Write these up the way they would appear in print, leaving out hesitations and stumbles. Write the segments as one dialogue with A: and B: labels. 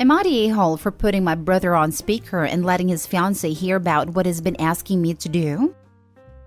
A: Am I the a-hole for putting my brother on speaker and letting his fiancée hear about what he's been asking me to do?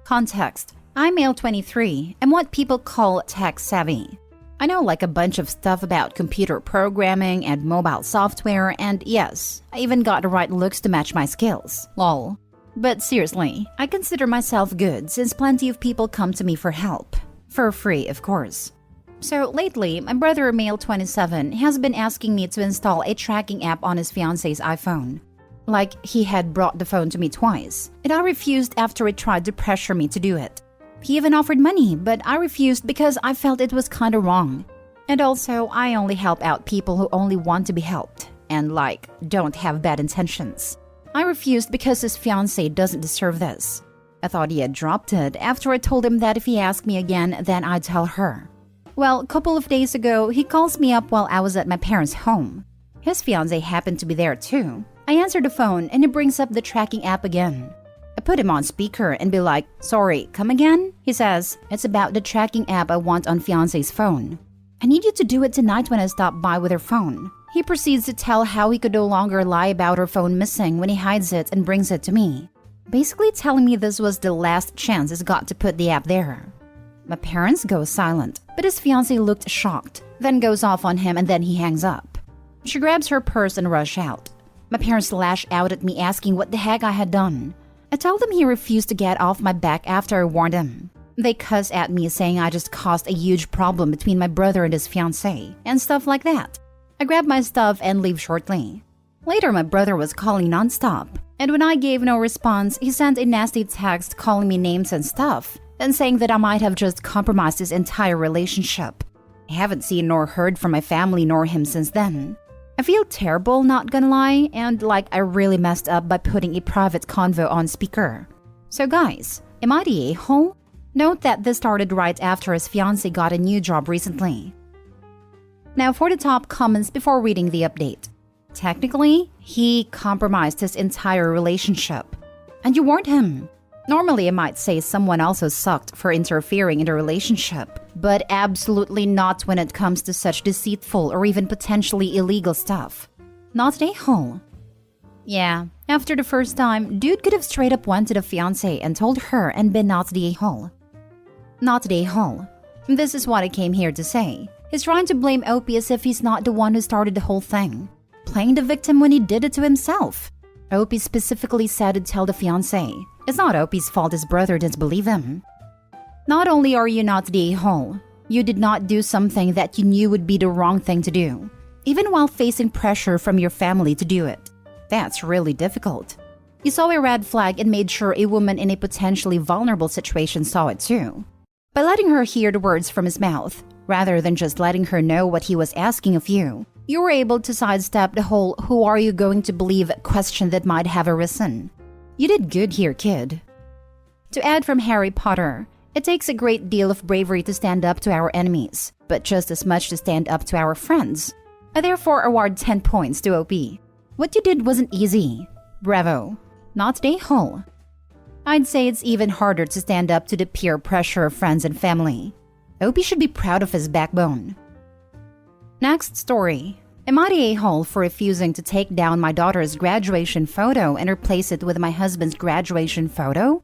A: Context. I'm male 23 and what people call tech savvy. I know like a bunch of stuff about computer programming and mobile software, and yes, I even got the right looks to match my skills. Lol. But seriously, I consider myself good since plenty of people come to me for help. For free, of course. So lately, my brother, male 27, has been asking me to install a tracking app on his fiancé's iPhone. Like, he had brought the phone to me twice, and I refused after he tried to pressure me to do it. He even offered money, but I refused because I felt it was kinda wrong. And also, I only help out people who only want to be helped, and like, don't have bad intentions. I refused because his fiancée doesn't deserve this. I thought he had dropped it after I told him that if he asked me again, then I'd tell her. Well, a couple of days ago, he calls me up while I was at my parents' home. His fiancée happened to be there too. I answered the phone and he brings up the tracking app again. I put him on speaker and be like, "Sorry, come again?" He says, "It's about the tracking app I want on fiancé's phone. I need you to do it tonight when I stop by with her phone." He proceeds to tell how he could no longer lie about her phone missing when he hides it and brings it to me. Basically telling me this was the last chance he's got to put the app there. My parents go silent, but his fiancée looked shocked, then goes off on him and then he hangs up. She grabs her purse and rushes out. My parents lash out at me asking what the heck I had done. I tell them he refused to get off my back after I warned him. They cuss at me saying I just caused a huge problem between my brother and his fiancée, and stuff like that. I grab my stuff and leave shortly. Later, my brother was calling nonstop, and when I gave no response, he sent a nasty text calling me names and stuff, then saying that I might have just compromised his entire relationship. I haven't seen nor heard from my family nor him since then. I feel terrible, not gonna lie, and like I really messed up by putting a private convo on speaker. So guys, am I the a-hole? Note that this started right after his fiancée got a new job recently. Now for the top comments before reading the update. Technically, he compromised his entire relationship. And you warned him. Normally, I might say someone also sucked for interfering in the relationship, but absolutely not when it comes to such deceitful or even potentially illegal stuff. Not an a-hole. Yeah, after the first time, dude could have straight up went to the fiancée and told her and been not the a-hole. Not the a-hole. This is what I came here to say. He's trying to blame Opie as if he's not the one who started the whole thing. Playing the victim when he did it to himself. Opie specifically said to tell the fiancé. It's not Opie's fault his brother didn't believe him. Not only are you not the a-hole, you did not do something that you knew would be the wrong thing to do, even while facing pressure from your family to do it. That's really difficult. You saw a red flag and made sure a woman in a potentially vulnerable situation saw it too. By letting her hear the words from his mouth, rather than just letting her know what he was asking of you, you were able to sidestep the whole "who are you going to believe" question that might have arisen. You did good here, kid. To add from Harry Potter, it takes a great deal of bravery to stand up to our enemies, but just as much to stand up to our friends. I therefore award 10 points to OP. What you did wasn't easy. Bravo. Not the a-hole. I'd say it's even harder to stand up to the peer pressure of friends and family. OP should be proud of his backbone. Next story. Am I the a-hole for refusing to take down my daughter's graduation photo and replace it with my husband's graduation photo?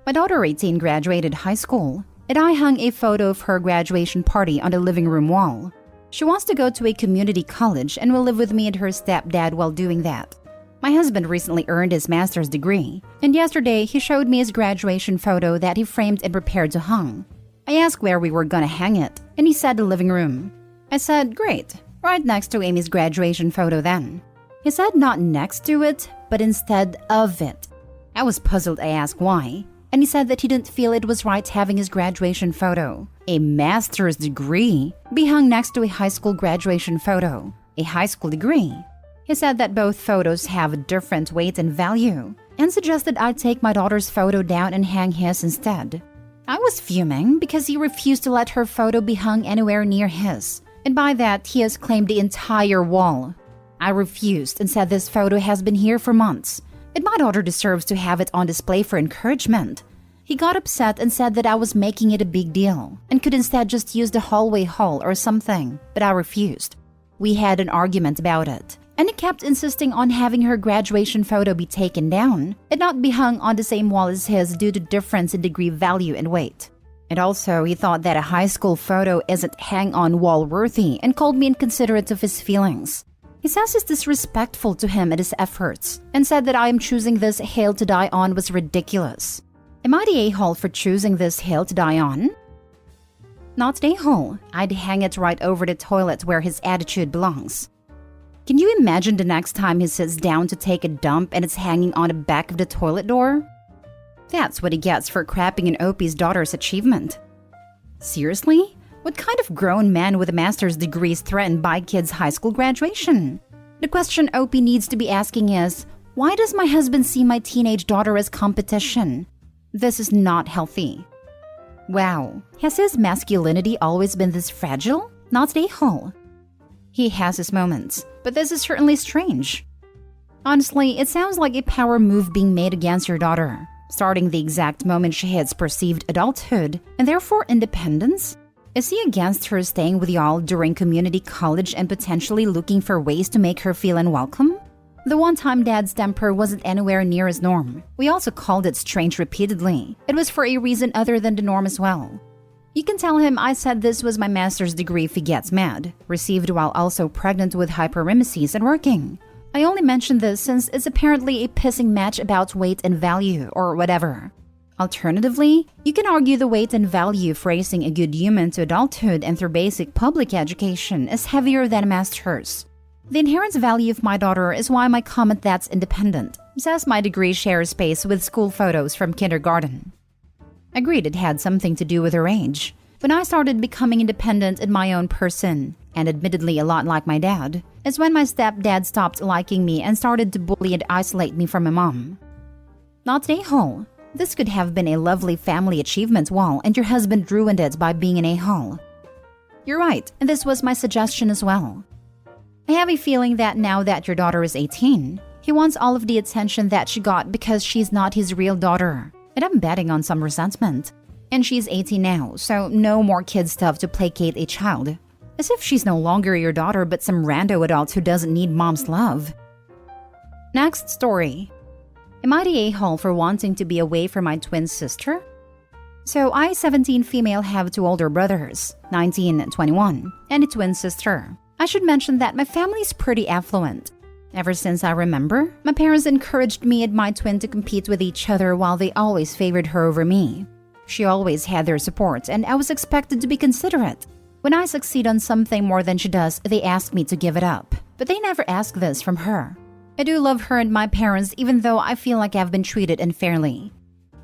A: My daughter 18 graduated high school, and I hung a photo of her graduation party on the living room wall. She wants to go to a community college and will live with me and her stepdad while doing that. My husband recently earned his master's degree, and yesterday he showed me his graduation photo that he framed and prepared to hang. I asked where we were gonna hang it, and he said the living room. I said, great, right next to Amy's graduation photo then. He said not next to it, but instead of it. I was puzzled. I asked why, and he said that he didn't feel it was right having his graduation photo, a master's degree, be hung next to a high school graduation photo, a high school degree. He said that both photos have different weight and value, and suggested I take my daughter's photo down and hang his instead. I was fuming because he refused to let her photo be hung anywhere near his, and by that he has claimed the entire wall. I refused and said this photo has been here for months, and my daughter deserves to have it on display for encouragement. He got upset and said that I was making it a big deal, and could instead just use the hallway hall or something, but I refused. We had an argument about it, And he kept insisting on having her graduation photo be taken down and not be hung on the same wall as his due to difference in degree, value, and weight. And also, he thought that a high school photo isn't hang-on-wall worthy and called me inconsiderate of his feelings. He says it's disrespectful to him and his efforts and said that I am choosing this hill to die on was ridiculous. Am I the a-hole for choosing this hill to die on? Not the a-hole. I'd hang it right over the toilet where his attitude belongs. Can you imagine the next time he sits down to take a dump and it's hanging on the back of the toilet door? That's what he gets for crapping an OP's daughter's achievement. Seriously? What kind of grown man with a master's degree is threatened by kids' high school graduation? The question OP needs to be asking is, why does my husband see my teenage daughter as competition? This is not healthy. Wow, has his masculinity always been this fragile? Not the a-hole. He has his moments, but this is certainly strange. Honestly, it sounds like a power move being made against your daughter, starting the exact moment she hits perceived adulthood and therefore independence. Is he against her staying with y'all during community college and potentially looking for ways to make her feel unwelcome? The one-time dad's temper wasn't anywhere near his norm. We also called it strange repeatedly. It was for a reason other than the norm as well. You can tell him I said this was my master's degree if he gets mad, received while also pregnant with hyperemesis and working. I only mention this since it's apparently a pissing match about weight and value or whatever. Alternatively, you can argue the weight and value for raising a good human to adulthood and through basic public education is heavier than a master's. The inherent value of my daughter is why my comment that's independent, says my degree shares space with school photos from kindergarten. Agreed it had something to do with her age. When I started becoming independent in my own person, and admittedly a lot like my dad, is when my stepdad stopped liking me and started to bully and isolate me from my mom. Not an a-hole. This could have been a lovely family achievement wall and your husband ruined it by being an a-hole. You're right, and this was my suggestion as well. I have a feeling that now that your daughter is 18, he wants all of the attention that she got because she's not his real daughter. And I'm betting on some resentment. And she's 18 now, so no more kid stuff to placate a child. As if she's no longer your daughter but some rando adult who doesn't need mom's love. Next story. Am I the a-hole for wanting to be away from my twin sister? So I, 17 female, have two older brothers, 19 and 21, and a twin sister. I should mention that my family is pretty affluent. Ever since I remember, my parents encouraged me and my twin to compete with each other while they always favored her over me. She always had their support, and I was expected to be considerate. When I succeed on something more than she does, they ask me to give it up. But they never ask this from her. I do love her and my parents, even though I feel like I've been treated unfairly.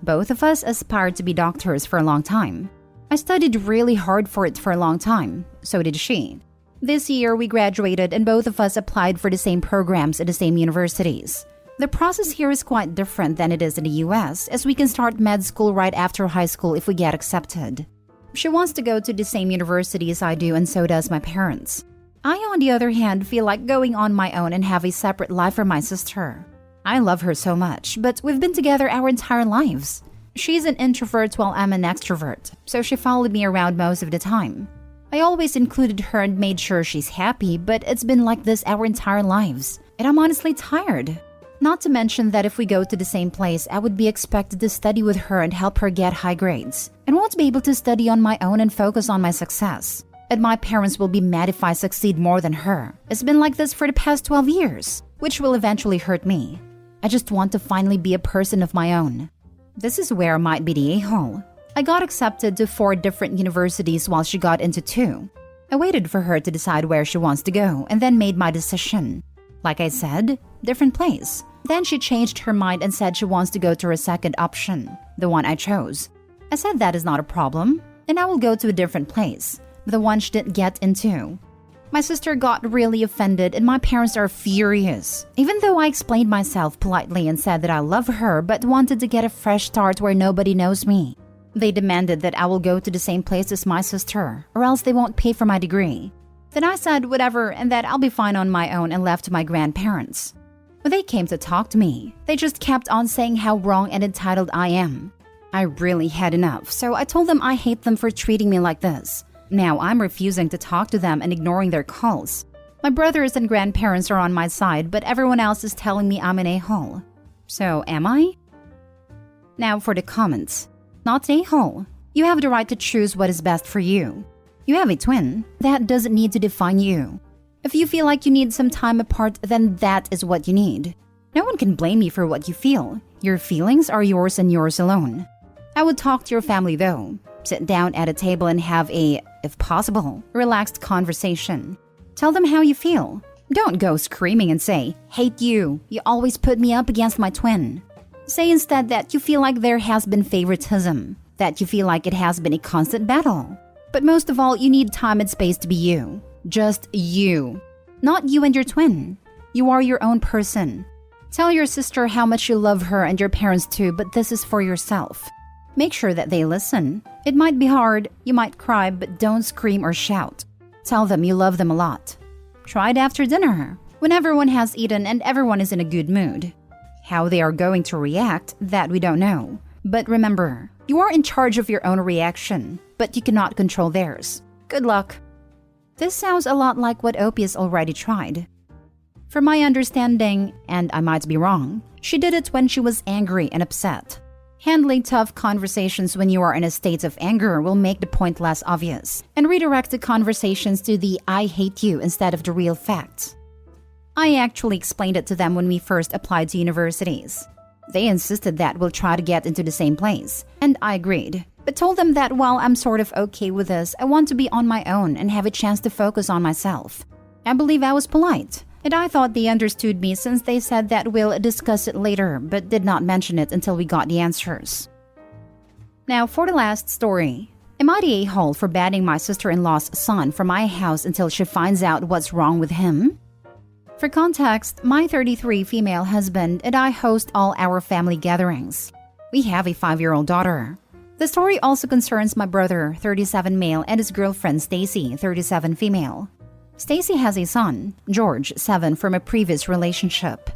A: Both of us aspired to be doctors for a long time. I studied really hard for it for a long time. So did she. This year, we graduated and both of us applied for the same programs at the same universities. The process here is quite different than it is in the US, as we can start med school right after high school if we get accepted. She wants to go to the same university as I do, and so does my parents. I, on the other hand, feel like going on my own and have a separate life from my sister. I love her so much, but we've been together our entire lives. She's an introvert while I'm an extrovert, so she followed me around most of the time. I always included her and made sure she's happy, but it's been like this our entire lives, and I'm honestly tired. Not to mention that if we go to the same place, I would be expected to study with her and help her get high grades, and won't be able to study on my own and focus on my success. And my parents will be mad if I succeed more than her. It's been like this for the past 12 years, which will eventually hurt me. I just want to finally be a person of my own. This is where I might be the a-hole. I got accepted to 4 different universities while she got into 2. I waited for her to decide where she wants to go and then made my decision. Like I said, different place. Then she changed her mind and said she wants to go to her second option, the one I chose. I said that is not a problem, and I will go to a different place, the one she didn't get into. My sister got really offended and my parents are furious, even though I explained myself politely and said that I love her but wanted to get a fresh start where nobody knows me. They demanded that I will go to the same place as my sister, or else they won't pay for my degree. Then I said whatever and that I'll be fine on my own and left to my grandparents. When they came to talk to me, they just kept on saying how wrong and entitled I am. I really had enough, so I told them I hate them for treating me like this. Now I'm refusing to talk to them and ignoring their calls. My brothers and grandparents are on my side, but everyone else is telling me I'm an a-hole. So am I? Now for the comments. Not a-hole. You have the right to choose what is best for you. You have a twin. That doesn't need to define you. If you feel like you need some time apart, then that is what you need. No one can blame you for what you feel. Your feelings are yours and yours alone. I would talk to your family though. Sit down at a table and have a, if possible, relaxed conversation. Tell them how you feel. Don't go screaming and say, "Hate you. You always put me up against my twin." Say instead that you feel like there has been favoritism, that you feel like it has been a constant battle. But most of all, you need time and space to be you. Just you. Not you and your twin. You are your own person. Tell your sister how much you love her and your parents too, but this is for yourself. Make sure that they listen. It might be hard, you might cry, but don't scream or shout. Tell them you love them a lot. Try it after dinner, when everyone has eaten and everyone is in a good mood. How they are going to react, that we don't know. But remember, you are in charge of your own reaction, but you cannot control theirs. Good luck. This sounds a lot like what Opie has already tried. From my understanding, and I might be wrong, she did it when she was angry and upset. Handling tough conversations when you are in a state of anger will make the point less obvious and redirect the conversations to the "I hate you" instead of the real facts. I actually explained it to them when we first applied to universities. They insisted that we'll try to get into the same place, and I agreed, but told them that while I'm sort of okay with this, I want to be on my own and have a chance to focus on myself. I believe I was polite. And I thought they understood me since they said that we'll discuss it later, but did not mention it until we got the answers. Now for the last story. Am I the a-hole for banning my sister-in-law's son from my house until she finds out what's wrong with him? For context, my 33 female husband and I host all our family gatherings. We have a 5-year-old daughter. The story also concerns my brother, 37 male, and his girlfriend Stacy, 37 female. Stacy has a son, George, 7, from a previous relationship.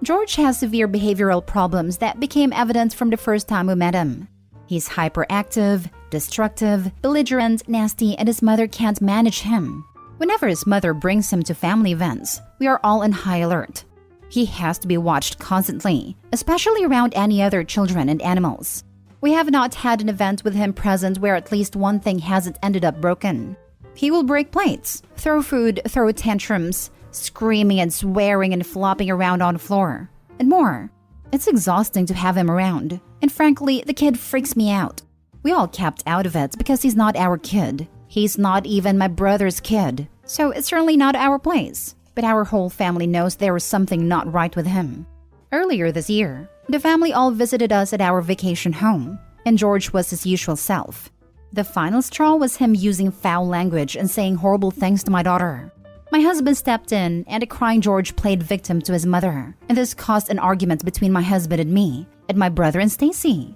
A: George has severe behavioral problems that became evident from the first time we met him. He's hyperactive, destructive, belligerent, nasty, and his mother can't manage him. Whenever his mother brings him to family events, we are all on high alert. He has to be watched constantly, especially around any other children and animals. We have not had an event with him present where at least one thing hasn't ended up broken. He will break plates, throw food, throw tantrums, screaming and swearing and flopping around on the floor, and more. It's exhausting to have him around, and frankly, the kid freaks me out. We all kept out of it because he's not our kid. He's not even my brother's kid, so it's certainly not our place. But our whole family knows there is something not right with him. Earlier this year, the family all visited us at our vacation home, and George was his usual self. The final straw was him using foul language and saying horrible things to my daughter. My husband stepped in, and a crying George played victim to his mother, and this caused an argument between my husband and me, and my brother and Stacy.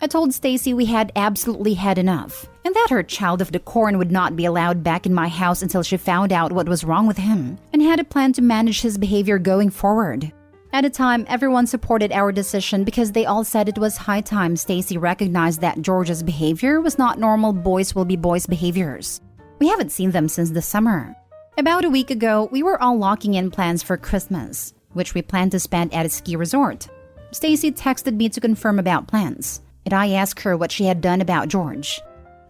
A: I told Stacy we had absolutely had enough, and that her child of the corn would not be allowed back in my house until she found out what was wrong with him, and had a plan to manage his behavior going forward. At the time, everyone supported our decision because they all said it was high time Stacy recognized that George's behavior was not normal boys will be boys behaviors. We haven't seen them since the summer. About a week ago, we were all locking in plans for Christmas, which we planned to spend at a ski resort. Stacy texted me to confirm about plans, and I asked her what she had done about George.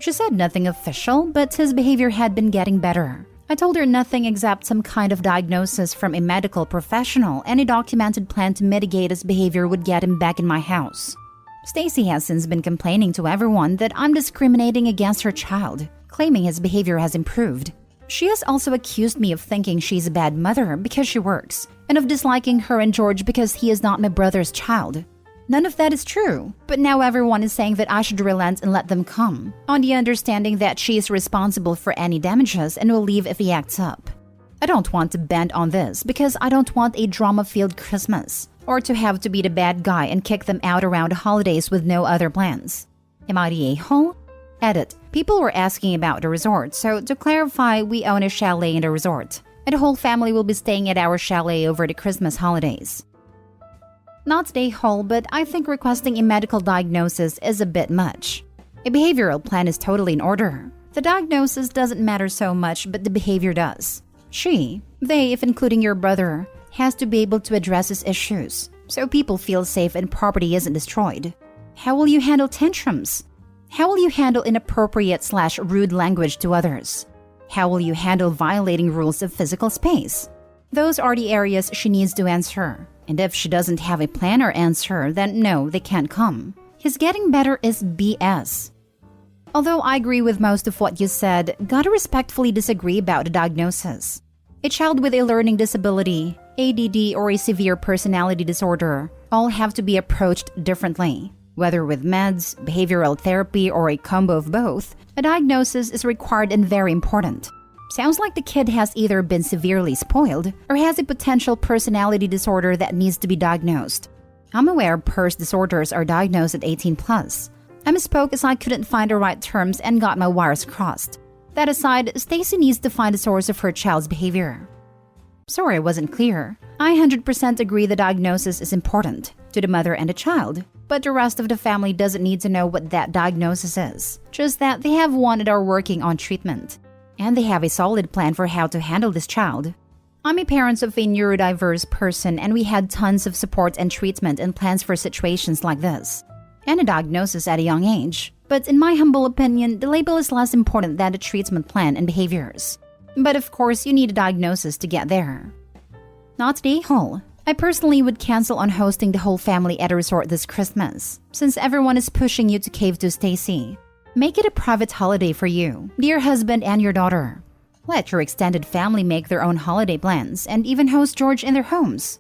A: She said nothing official, but his behavior had been getting better. I told her nothing except some kind of diagnosis from a medical professional and a documented plan to mitigate his behavior would get him back in my house. Stacy has since been complaining to everyone that I'm discriminating against her child, claiming his behavior has improved. She has also accused me of thinking she's a bad mother because she works, and of disliking her and George because he is not my brother's child. None of that is true, but now everyone is saying that I should relent and let them come, on the understanding that she is responsible for any damages and will leave if he acts up. I don't want to bend on this because I don't want a drama-filled Christmas, or to have to be the bad guy and kick them out around the holidays with no other plans. Am I the a-hole? Edit. People were asking about the resort, so to clarify, we own a chalet in the resort, and the whole family will be staying at our chalet over the Christmas holidays. Not the a-hole, but I think requesting a medical diagnosis is a bit much. A behavioral plan is totally in order. The diagnosis doesn't matter so much, but the behavior does. She, They, if including your brother, has to be able to address his issues so people feel safe and property isn't destroyed. How will you handle tantrums? How will you handle inappropriate/rude language to others? How will you handle violating rules of physical space? Those are the areas she needs to answer. And if she doesn't have a plan or answer, then no, they can't come. His getting better is BS. Although I agree with most of what you said, gotta respectfully disagree about the diagnosis. A child with a learning disability, ADD, or a severe personality disorder all have to be approached differently. Whether with meds, behavioral therapy, or a combo of both, a diagnosis is required and very important. Sounds like the kid has either been severely spoiled or has a potential personality disorder that needs to be diagnosed. I'm aware PERS disorders are diagnosed at 18 plus. I misspoke as I couldn't find the right terms and got my wires crossed. That aside, Stacy needs to find the source of her child's behavior. Sorry I wasn't clear. I 100% agree the diagnosis is important to the mother and the child, but the rest of the family doesn't need to know what that diagnosis is, just that they have one and are working on treatment. And they have a solid plan for how to handle this child. I'm a parent of a neurodiverse person, and we had tons of support and treatment and plans for situations like this. And a diagnosis at a young age. But in my humble opinion, the label is less important than the treatment plan and behaviors. But of course, you need a diagnosis to get there. Not the a-hole. I personally would cancel on hosting the whole family at a resort this Christmas, since everyone is pushing you to cave to Stacy. Make it a private holiday for you, dear husband, and your daughter. Let your extended family make their own holiday plans and even host George in their homes.